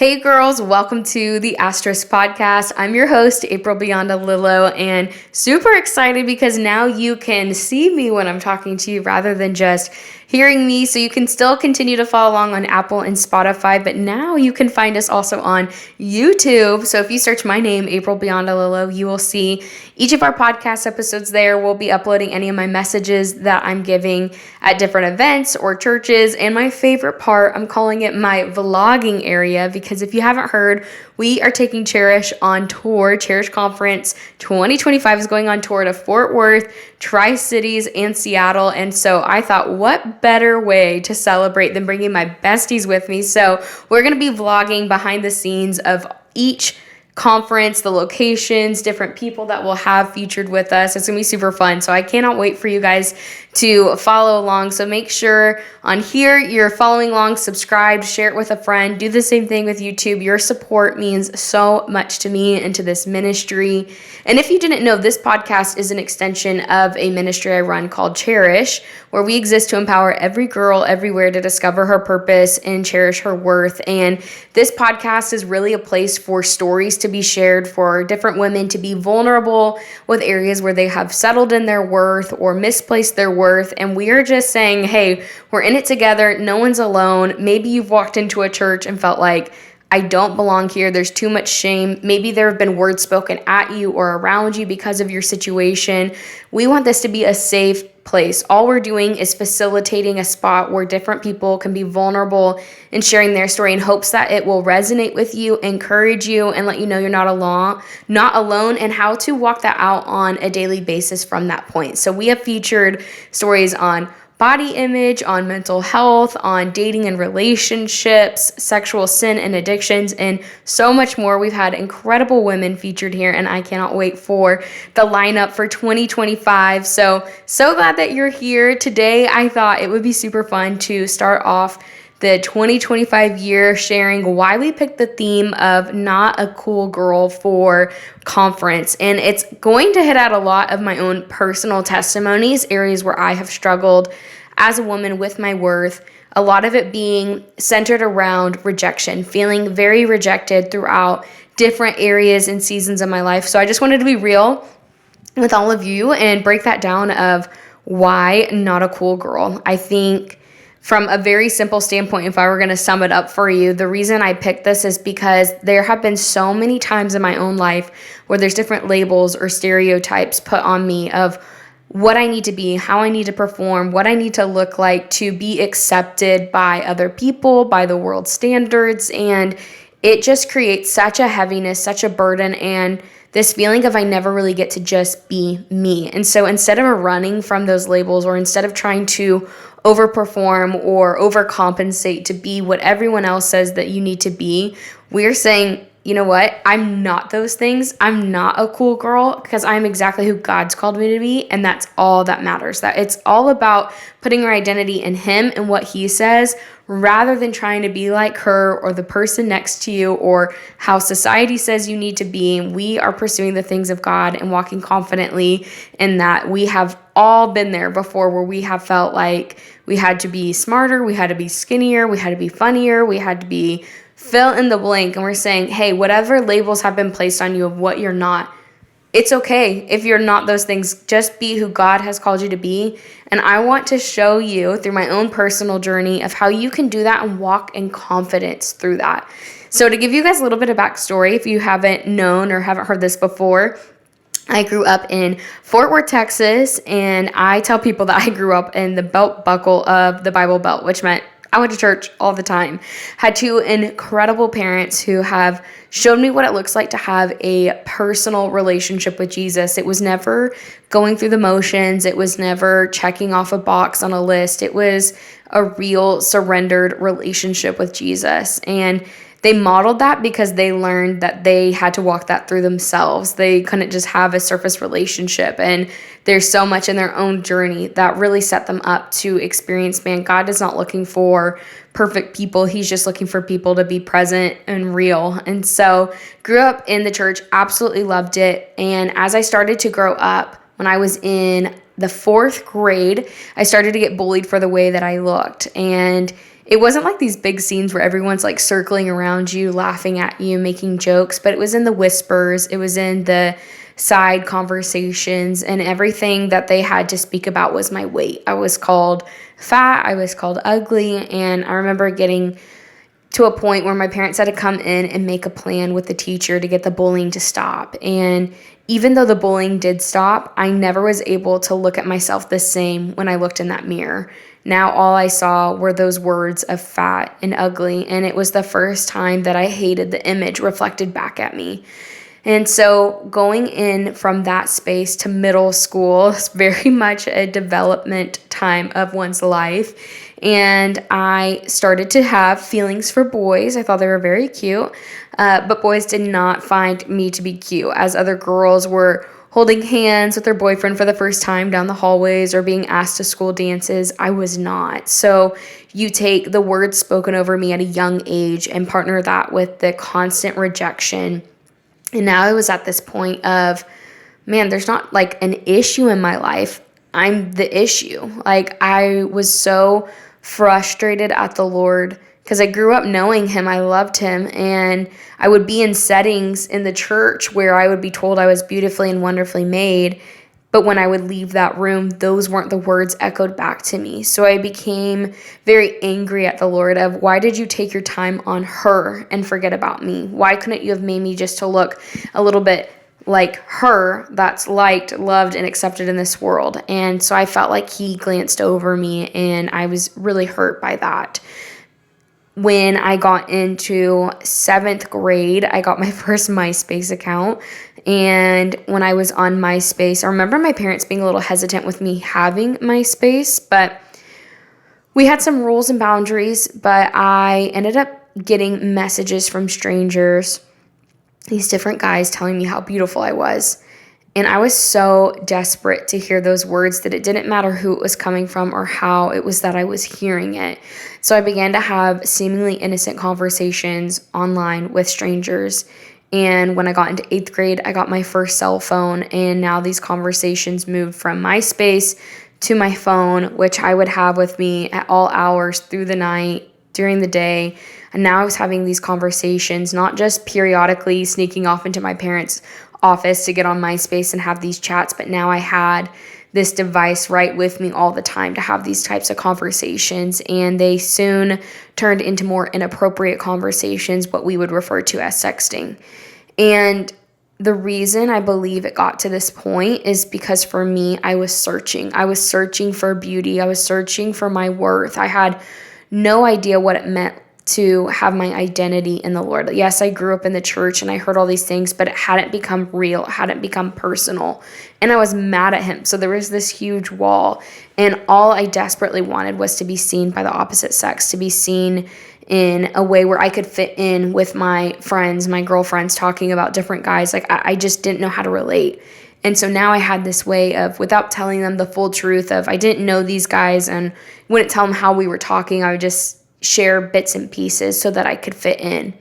Hey girls, welcome to the Asterisk Podcast. I'm your host, April Beyonda Lillo, and super excited because now you can see me when I'm talking to you rather than just hearing me. So you can still continue to follow along on Apple and Spotify, but now you can find us also on YouTube. So if you search my name, April Beyonda Lillo, you will see each of our podcast episodes there. We'll be uploading any of my messages that I'm giving at different events or churches. And my favorite part, I'm calling it my vlogging area, because if you haven't heard, we are taking Cherish on tour. Cherish Conference 2025 is going on tour to Fort Worth, Tri-Cities, and Seattle. And so I thought, what better way to celebrate than bringing my besties with me? So we're going to be vlogging behind the scenes of each conference, the locations, different people that we'll have featured with us. It's going to be super fun. So I cannot wait for you guys to follow along. So make sure on here you're following along, subscribe, share it with a friend. Do the same thing with YouTube. Your support means so much to me and to this ministry. And if you didn't know, this podcast is an extension of a ministry I run called Cherish, where we exist to empower every girl everywhere to discover her purpose and cherish her worth. And this podcast is really a place for stories to be shared, for different women to be vulnerable with areas where they have settled in their worth or misplaced their worth. And we are just saying, hey, we're in it together. No one's alone. Maybe you've walked into a church and felt like, I don't belong here. There's too much shame. Maybe there have been words spoken at you or around you because of your situation. We want this to be a safe place. All we're doing is facilitating a spot where different people can be vulnerable and sharing their story in hopes that it will resonate with you, encourage you, and let you know you're not alone, and how to walk that out on a daily basis from that point. So we have featured stories on body image, on mental health, on dating and relationships, sexual sin and addictions, and so much more. We've had incredible women featured here, and I cannot wait for the lineup for 2025. So glad that you're here. Today, I thought it would be super fun to start off the 2025 year sharing why we picked the theme of not a cool girl for conference. And it's going to hit at a lot of my own personal testimonies, areas where I have struggled as a woman with my worth, a lot of it being centered around rejection, feeling very rejected throughout different areas and seasons of my life. So I just wanted to be real with all of you and break that down of why not a cool girl. I think from a very simple standpoint, if I were going to sum it up for you, the reason I picked this is because there have been so many times in my own life where there's different labels or stereotypes put on me of what I need to be, how I need to perform, what I need to look like to be accepted by other people, by the world standards. And it just creates such a heaviness, such a burden, and this feeling of I never really get to just be me. And so instead of running from those labels, or instead of trying to overperform or overcompensate to be what everyone else says that you need to be, we're saying, you know what? I'm not those things. I'm not a cool girl because I'm exactly who God's called me to be. And that's all that matters. That it's all about putting your identity in Him and what He says, rather than trying to be like her or the person next to you or how society says you need to be. We are pursuing the things of God and walking confidently in that. We have all been there before, where we have felt like we had to be smarter, we had to be skinnier, we had to be funnier, we had to be fill in the blank. And we're saying, hey, whatever labels have been placed on you of what you're not, it's okay if you're not those things. Just be who God has called you to be. And I want to show you through my own personal journey of how you can do that and walk in confidence through that. So to give you guys a little bit of backstory, if you haven't known or haven't heard this before, I grew up in Fort Worth, Texas, and I tell people that I grew up in the belt buckle of the Bible Belt, which meant I went to church all the time. Had two incredible parents who have showed me what it looks like to have a personal relationship with Jesus. It was never going through the motions. It was never checking off a box on a list. It was a real surrendered relationship with Jesus. And they modeled that because they learned that they had to walk that through themselves. They couldn't just have a surface relationship. And there's so much in their own journey that really set them up to experience, man, God is not looking for perfect people. He's just looking for people to be present and real. And so grew up in the church, absolutely loved it. And as I started to grow up, when I was in the 4th grade, I started to get bullied for the way that I looked. And it wasn't like these big scenes where everyone's like circling around you, laughing at you, making jokes, but it was in the whispers, it was in the side conversations, and everything that they had to speak about was my weight. I was called fat, I was called ugly, and I remember getting to a point where my parents had to come in and make a plan with the teacher to get the bullying to stop. And even though the bullying did stop, I never was able to look at myself the same when I looked in that mirror. Now all I saw were those words of fat and ugly, and it was the first time that I hated the image reflected back at me. And so going in from that space to middle school is very much a development time of one's life. And I started to have feelings for boys. I thought they were very cute, but boys did not find me to be cute, as other girls were holding hands with their boyfriend for the first time down the hallways or being asked to school dances. I was not. So you take the words spoken over me at a young age and partner that with the constant rejection. And now I was at this point of, man, there's not like an issue in my life. I'm the issue. Like, I was so frustrated at the Lord because I grew up knowing him. I loved him. And I would be in settings in the church where I would be told I was beautifully and wonderfully made. But when I would leave that room, those weren't the words echoed back to me. So I became very angry at the Lord of, why did you take your time on her and forget about me? Why couldn't you have made me just to look a little bit like her that's liked, loved, and accepted in this world? And so I felt like he glanced over me, and I was really hurt by that. When I got into 7th grade, I got my first MySpace account. And when I was on MySpace, I remember my parents being a little hesitant with me having MySpace, but we had some rules and boundaries. But I ended up getting messages from strangers, these different guys telling me how beautiful I was. And I was so desperate to hear those words that it didn't matter who it was coming from or how it was that I was hearing it. So I began to have seemingly innocent conversations online with strangers. And when I got into 8th grade, I got my first cell phone. And now these conversations moved from MySpace to my phone, which I would have with me at all hours through the night, during the day. And now I was having these conversations, not just periodically sneaking off into my parents' office to get on MySpace and have these chats, but now I had this device right with me all the time to have these types of conversations, and they soon turned into more inappropriate conversations, what we would refer to as sexting. And the reason I believe it got to this point is because for me, I was searching. I was searching for beauty. I was searching for my worth. I had no idea what it meant to have my identity in the Lord. Yes, I grew up in the church and I heard all these things, but it hadn't become real. It hadn't become personal. And I was mad at him. So there was this huge wall. And all I desperately wanted was to be seen by the opposite sex, to be seen in a way where I could fit in with my friends, my girlfriends, talking about different guys. Like, I just didn't know how to relate. And so now I had this way of, without telling them the full truth of, I didn't know these guys and wouldn't tell them how we were talking. I would just share bits and pieces so that I could fit in.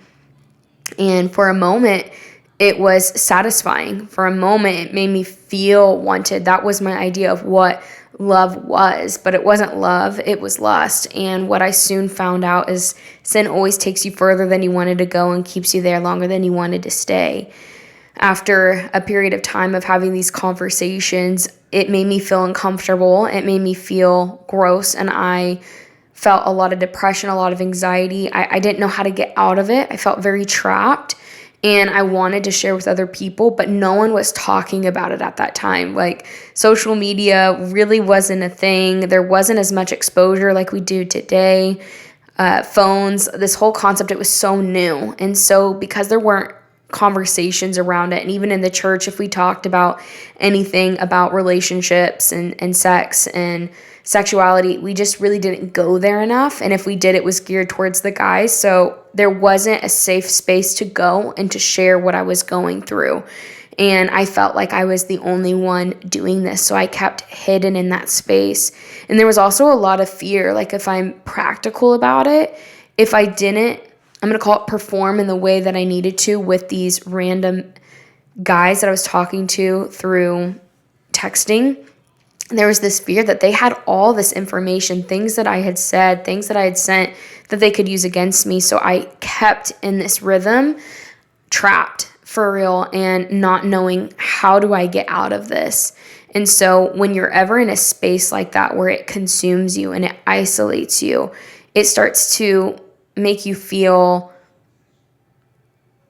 And for a moment, it was satisfying. For a moment, it made me feel wanted. That was my idea of what love was, but it wasn't love, it was lust. And what I soon found out is sin always takes you further than you wanted to go and keeps you there longer than you wanted to stay. After a period of time of having these conversations, it made me feel uncomfortable. It made me feel gross, and I felt a lot of depression, a lot of anxiety. I didn't know how to get out of it. I felt very trapped, and I wanted to share with other people, but no one was talking about it at that time. Like, social media really wasn't a thing. There wasn't as much exposure like we do today. Phones, this whole concept, it was so new. And so because there weren't conversations around it, and even in the church, if we talked about anything about relationships and sex and sexuality, we just really didn't go there enough. And if we did, it was geared towards the guys. So there wasn't a safe space to go and to share what I was going through. And I felt like I was the only one doing this. So I kept hidden in that space. And there was also a lot of fear. Like, if I'm practical about it, if I didn't, I'm going to call it, perform in the way that I needed to with these random guys that I was talking to through texting, there was this fear that they had all this information, things that I had said, things that I had sent that they could use against me. So I kept in this rhythm, trapped for real, and not knowing how do I get out of this. And so when you're ever in a space like that where it consumes you and it isolates you, it starts to make you feel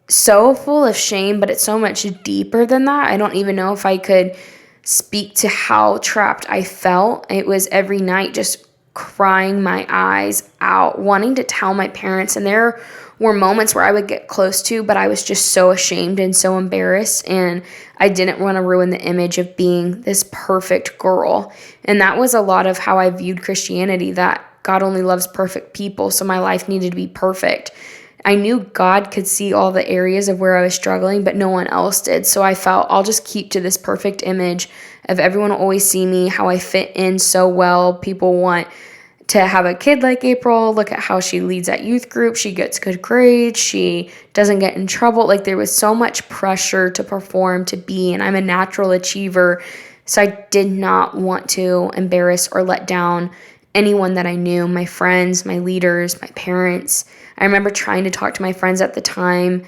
so full of shame, but it's so much deeper than that. I don't even know if I could speak to how trapped I felt. It was every night just crying my eyes out, wanting to tell my parents. And there were moments where I would get close to, but I was just so ashamed and so embarrassed. And I didn't want to ruin the image of being this perfect girl. And that was a lot of how I viewed Christianity, that God only loves perfect people. So my life needed to be perfect. I knew God could see all the areas of where I was struggling, but no one else did. So I felt I'll just keep to this perfect image of everyone will always see me, how I fit in so well. People want to have a kid like April. Look at how she leads at youth group. She gets good grades. She doesn't get in trouble. Like, there was so much pressure to perform, to be, and I'm a natural achiever. So I did not want to embarrass or let down anyone that I knew, my friends, my leaders, my parents. I remember trying to talk to my friends at the time,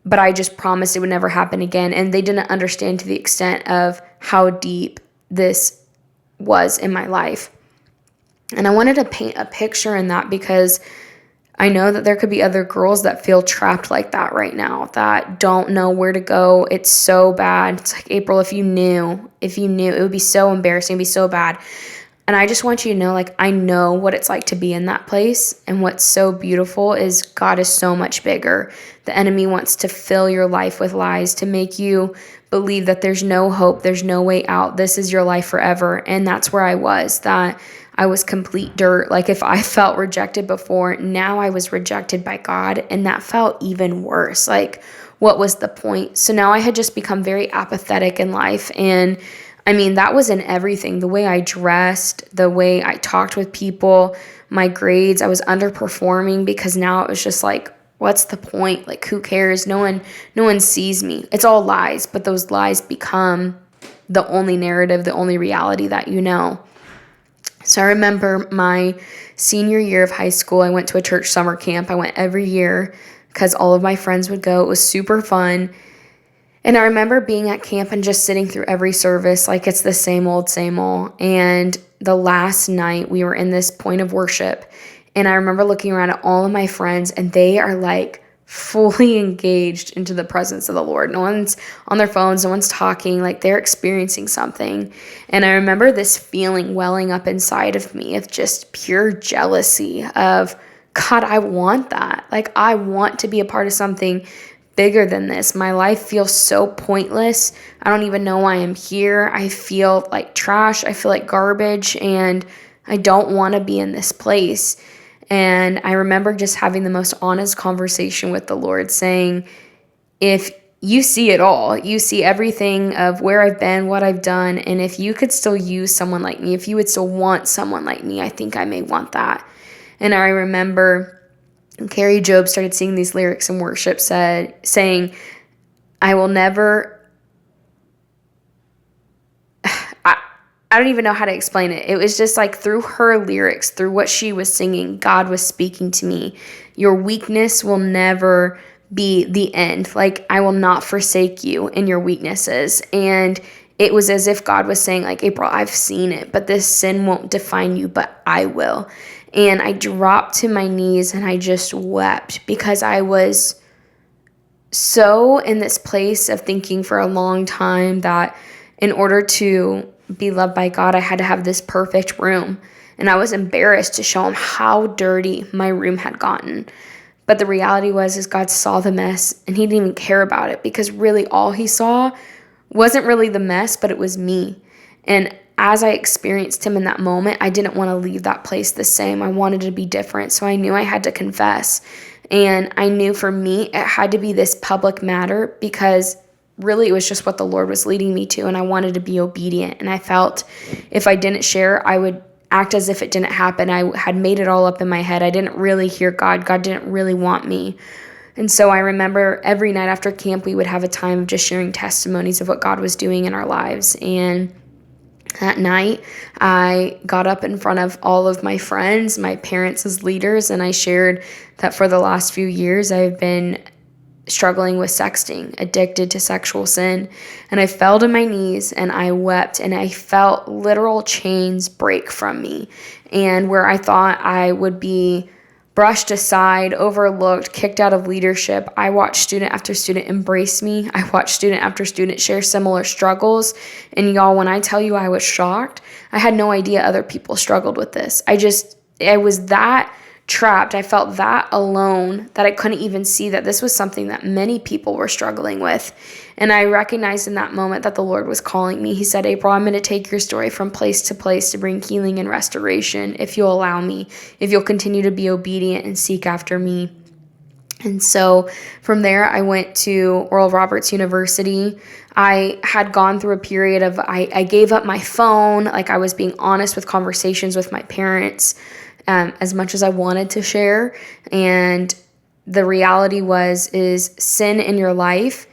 but I just promised it would never happen again. And they didn't understand to the extent of how deep this was in my life. And I wanted to paint a picture in that because I know that there could be other girls that feel trapped like that right now, that don't know where to go. It's so bad. It's like, April, if you knew, it would be so embarrassing, it'd be so bad. And I just want you to know, like, I know what it's like to be in that place. And what's so beautiful is God is so much bigger. The enemy wants to fill your life with lies to make you believe that there's no hope, there's no way out. This is your life forever. And that's where I was, that I was complete dirt. Like, if I felt rejected before, now I was rejected by God. And that felt even worse. Like, what was the point? So now I had just become very apathetic in life. And I mean, that was in everything. The way I dressed, the way I talked with people, my grades. I was underperforming because now it was just like, what's the point? Like, who cares? No one sees me. It's all lies, but those lies become the only narrative, the only reality that you know. So I remember my senior year of high school, I went to a church summer camp. I went every year because all of my friends would go. It was super fun. And I remember being at camp and just sitting through every service like it's the same old, same old. And the last night we were in this point of worship. And I remember looking around at all of my friends and they are like fully engaged into the presence of the Lord. No one's on their phones. No one's talking. Like, they're experiencing something. And I remember this feeling welling up inside of me of just pure jealousy of, God, I want that. Like, I want to be a part of something bigger than this. My life feels so pointless. I don't even know why I'm here. I feel like trash. I feel like garbage, and I don't want to be in this place. And I remember just having the most honest conversation with the Lord, saying, if you see it all, you see everything of where I've been, what I've done, and if you could still use someone like me, if you would still want someone like me, I think I may want that. And I remember Carrie Job started singing these lyrics in worship, saying, I will never, I don't even know how to explain it. It was just like through her lyrics, through what she was singing, God was speaking to me. Your weakness will never be the end. Like, I will not forsake you in your weaknesses. And it was as if God was saying, like, April, I've seen it, but this sin won't define you, but I will. And I dropped to my knees and I just wept because I was so in this place of thinking for a long time that in order to be loved by God, I had to have this perfect room. And I was embarrassed to show him how dirty my room had gotten. But the reality was God saw the mess and he didn't even care about it, because really all he saw wasn't really the mess, but it was me. And as I experienced him in that moment, I didn't want to leave that place the same. I wanted to be different. So I knew I had to confess. And I knew for me, it had to be this public matter, because really it was just what the Lord was leading me to. And I wanted to be obedient. And I felt if I didn't share, I would act as if it didn't happen. I had made it all up in my head. I didn't really hear God. God didn't really want me. And so I remember every night after camp, we would have a time of just sharing testimonies of what God was doing in our lives. And That night, I got up in front of all of my friends, my parents as leaders, and I shared that for the last few years, I've been struggling with sexting, addicted to sexual sin. And I fell to my knees and I wept and I felt literal chains break from me. And where I thought I would be brushed aside, overlooked, kicked out of leadership, I watched student after student embrace me. I watched student after student share similar struggles. And y'all, when I tell you I was shocked, I had no idea other people struggled with this. I was that trapped. I felt that alone that I couldn't even see that this was something that many people were struggling with. And I recognized in that moment that the Lord was calling me. He said, April, I'm going to take your story from place to place to bring healing and restoration if you'll allow me, if you'll continue to be obedient and seek after me. And so from there, I went to Oral Roberts University. I had gone through a period of, I gave up my phone. Like, I was being honest with conversations with my parents, as much as I wanted to share. And the reality is sin in your life.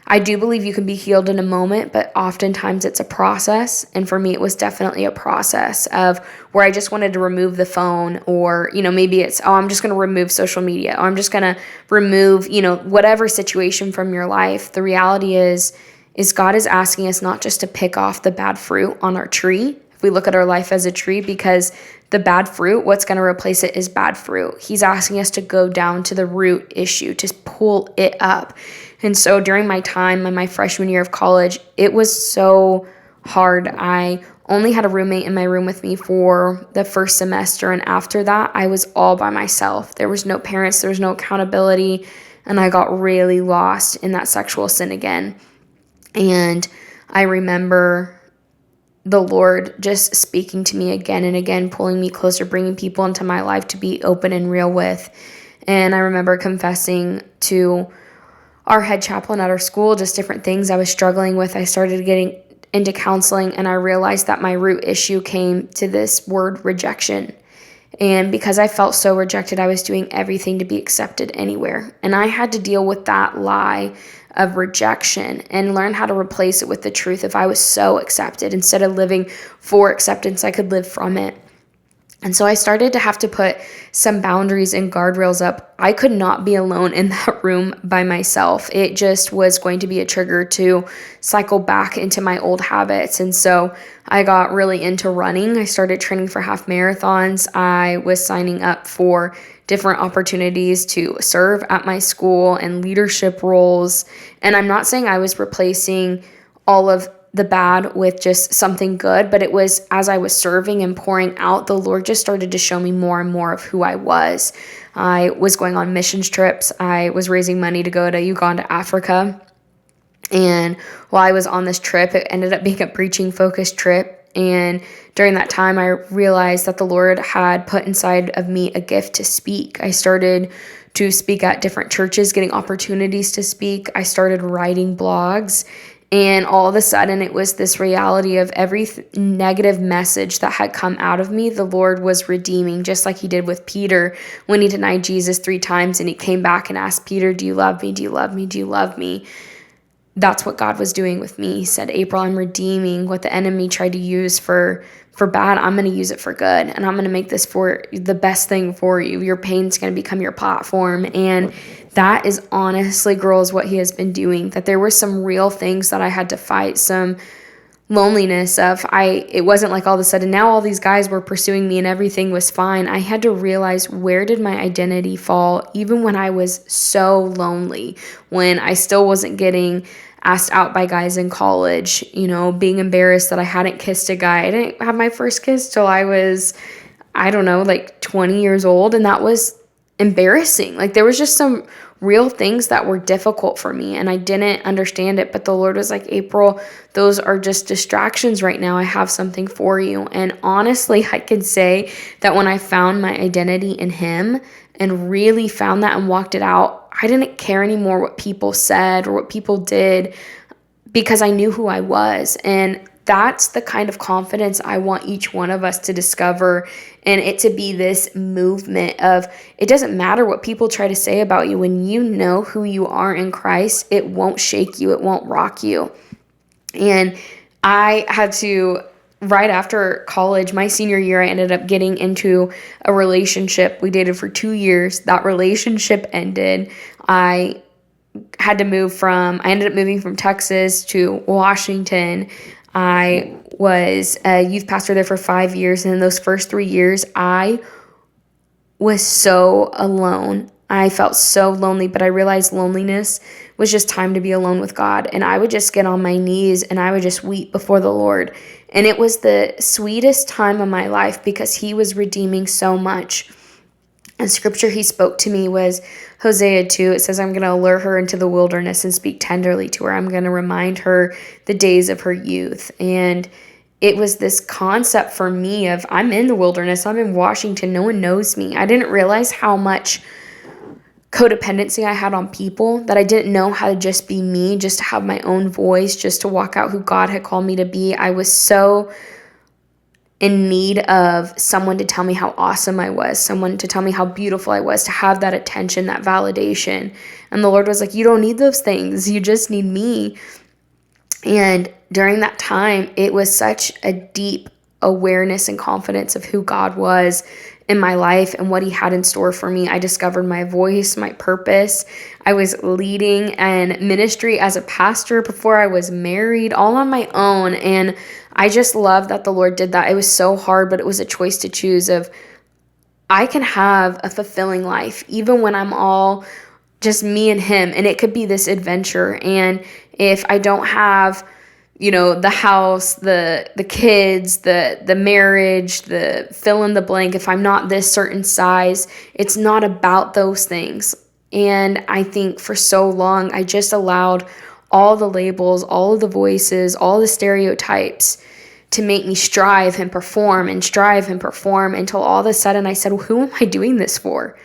I do believe you can be healed in a moment, but oftentimes it's a process. And for me, it was definitely a process of where I just wanted to remove the phone, or, maybe it's, I'm just going to remove social media, or I'm just going to remove, whatever situation from your life. The reality is God is asking us not just to pick off the bad fruit on our tree. If we look at our life as a tree, because the bad fruit, what's going to replace it is bad fruit. He's asking us to go down to the root issue, to pull it up. And so during my time in my freshman year of college, it was so hard. I only had a roommate in my room with me for the first semester. And after that, I was all by myself. There was no parents, there was no accountability. And I got really lost in that sexual sin again. And I remember the Lord just speaking to me again and again, pulling me closer, bringing people into my life to be open and real with. And I remember confessing to our head chaplain at our school just different things I was struggling with. I started getting into counseling, and I realized that my root issue came to this word rejection. And because I felt so rejected, I was doing everything to be accepted anywhere. And I had to deal with that lie of rejection and learn how to replace it with the truth. If I was so accepted, instead of living for acceptance, I could live from it. And so I started to have to put some boundaries and guardrails up. I could not be alone in that room by myself. It just was going to be a trigger to cycle back into my old habits. And so I got really into running. I started training for half marathons. I was signing up for different opportunities to serve at my school and leadership roles. And I'm not saying I was replacing all of the bad with just something good, but it was as I was serving and pouring out, the Lord just started to show me more and more of who I was. I was going on missions trips. I was raising money to go to Uganda, Africa. And while I was on this trip, it ended up being a preaching focused trip. And during that time, I realized that the Lord had put inside of me a gift to speak. I started to speak at different churches, getting opportunities to speak. I started writing blogs. And all of a sudden, it was this reality of every negative message that had come out of me, the Lord was redeeming, just like he did with Peter when he denied Jesus 3 times and he came back and asked Peter, do you love me? Do you love me? Do you love me? That's what God was doing with me. He said, April, I'm redeeming what the enemy tried to use for bad. I'm going to use it for good. And I'm going to make this for the best thing for you. Your pain's going to become your platform. And that is honestly, girls, what he has been doing. That there were some real things that I had to fight, some loneliness of, it wasn't like all of a sudden now all these guys were pursuing me and everything was fine. I had to realize, where did my identity fall, even when I was so lonely, when I still wasn't getting asked out by guys in college, being embarrassed that I hadn't kissed a guy. I didn't have my first kiss till I was, 20 years old. And that was embarrassing. Like, there was just some real things that were difficult for me and I didn't understand it. But the Lord was like, April, those are just distractions right now. I have something for you. And honestly, I can say that when I found my identity in him and really found that and walked it out, I didn't care anymore what people said or what people did, because I knew who I was. And that's the kind of confidence I want each one of us to discover, and it to be this movement of, it doesn't matter what people try to say about you. When you know who you are in Christ, it won't shake you. It won't rock you. And I had to right after college, my senior year, I ended up getting into a relationship. We dated for 2 years. That relationship ended. I ended up moving from Texas to Washington. I was a youth pastor there for 5 years. And in those first 3 years, I was so alone. I felt so lonely, but I realized loneliness was just time to be alone with God. And I would just get on my knees and I would just weep before the Lord. And it was the sweetest time of my life because He was redeeming so much. And scripture He spoke to me was Hosea 2. It says, I'm going to lure her into the wilderness and speak tenderly to her. I'm going to remind her the days of her youth. And it was this concept for me of, I'm in the wilderness. I'm in Washington. No one knows me. I didn't realize how much codependency I had on people, that I didn't know how to just be me, just to have my own voice, just to walk out who God had called me to be. I was so in need of someone to tell me how awesome I was, someone to tell me how beautiful I was, to have that attention, that validation. And the Lord was like, you don't need those things. You just need me. And during that time, it was such a deep awareness and confidence of who God was in my life and what He had in store for me. I discovered my voice, my purpose. I was leading and ministry as a pastor before I was married, all on my own. And I just love that the Lord did that. It was so hard, but it was a choice to choose of, I can have a fulfilling life even when I'm all just me and Him. And it could be this adventure. And if I don't have, the house, the kids, the marriage, the fill in the blank, if I'm not this certain size, it's not about those things. And I think for so long, I just allowed all the labels, all of the voices, all the stereotypes to make me strive and perform until all of a sudden I said, well, who am I doing this for?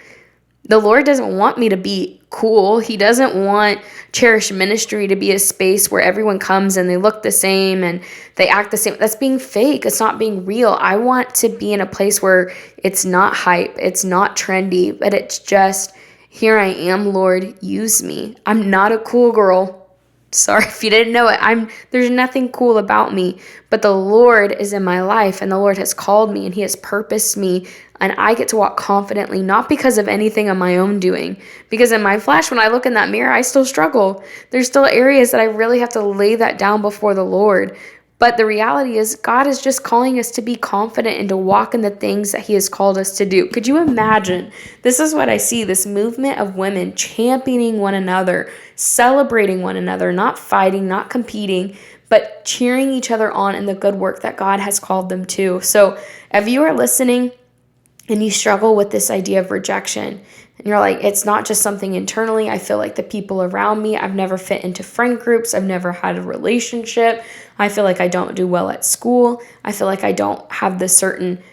The Lord doesn't want me to be cool. He doesn't want Cherish Ministry to be a space where everyone comes and they look the same and they act the same. That's being fake. It's not being real. I want to be in a place where it's not hype. It's not trendy, but it's just, here I am, Lord, use me. I'm not a cool girl. Sorry if you didn't know it. There's nothing cool about me, but the Lord is in my life and the Lord has called me and He has purposed me, and I get to walk confidently, not because of anything of my own doing. Because in my flesh, when I look in that mirror, I still struggle. There's still areas that I really have to lay that down before the Lord. But the reality is, God is just calling us to be confident and to walk in the things that He has called us to do. Could you imagine? This is what I see, this movement of women championing one another, celebrating one another, not fighting, not competing, but cheering each other on in the good work that God has called them to. So if you are listening and you struggle with this idea of rejection, and you're like, it's not just something internally. I feel like the people around me, I've never fit into friend groups. I've never had a relationship. I feel like I don't do well at school. I feel like I don't have this certain...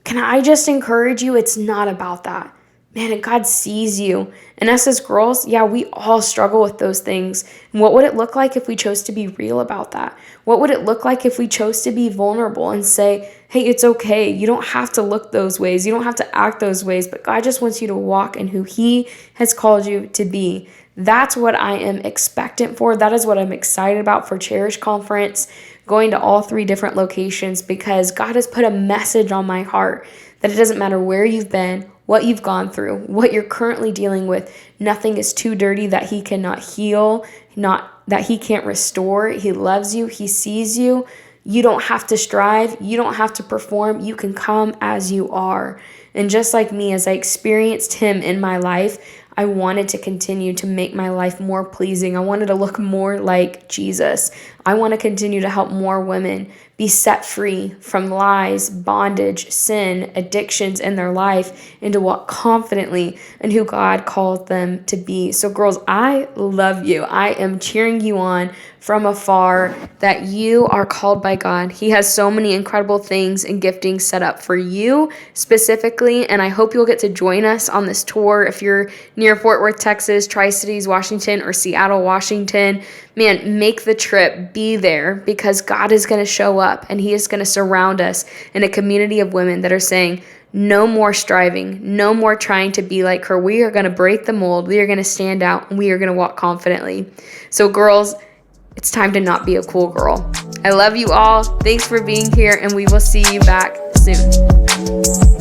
Can I just encourage you? It's not about that. Man, and God sees you. And us as girls, yeah, we all struggle with those things. And what would it look like if we chose to be real about that? What would it look like if we chose to be vulnerable and say, hey, it's okay. You don't have to look those ways. You don't have to act those ways, but God just wants you to walk in who He has called you to be. That's what I am expectant for. That is what I'm excited about for Cherish Conference, going to all 3 different locations, because God has put a message on my heart that it doesn't matter where you've been, what you've gone through, what you're currently dealing with. Nothing is too dirty that He cannot heal, not that He can't restore. He loves you. He sees you. You don't have to strive. You don't have to perform. You can come as you are. And just like me, as I experienced Him in my life, I wanted to continue to make my life more pleasing. I wanted to look more like Jesus. I want to continue to help more women be set free from lies, bondage, sin, addictions in their life, and to walk confidently in who God called them to be. So girls, I love you. I am cheering you on from afar, that you are called by God. He has so many incredible things and giftings set up for you specifically, and I hope you'll get to join us on this tour. If you're near Fort Worth, Texas, Tri-Cities, Washington, or Seattle, Washington, man, make the trip, be there, because God is going to show up and He is going to surround us in a community of women that are saying, no more striving, no more trying to be like her. We are going to break the mold. We are going to stand out, and we are going to walk confidently. So girls, it's time to not be a cool girl. I love you all. Thanks for being here, and we will see you back soon.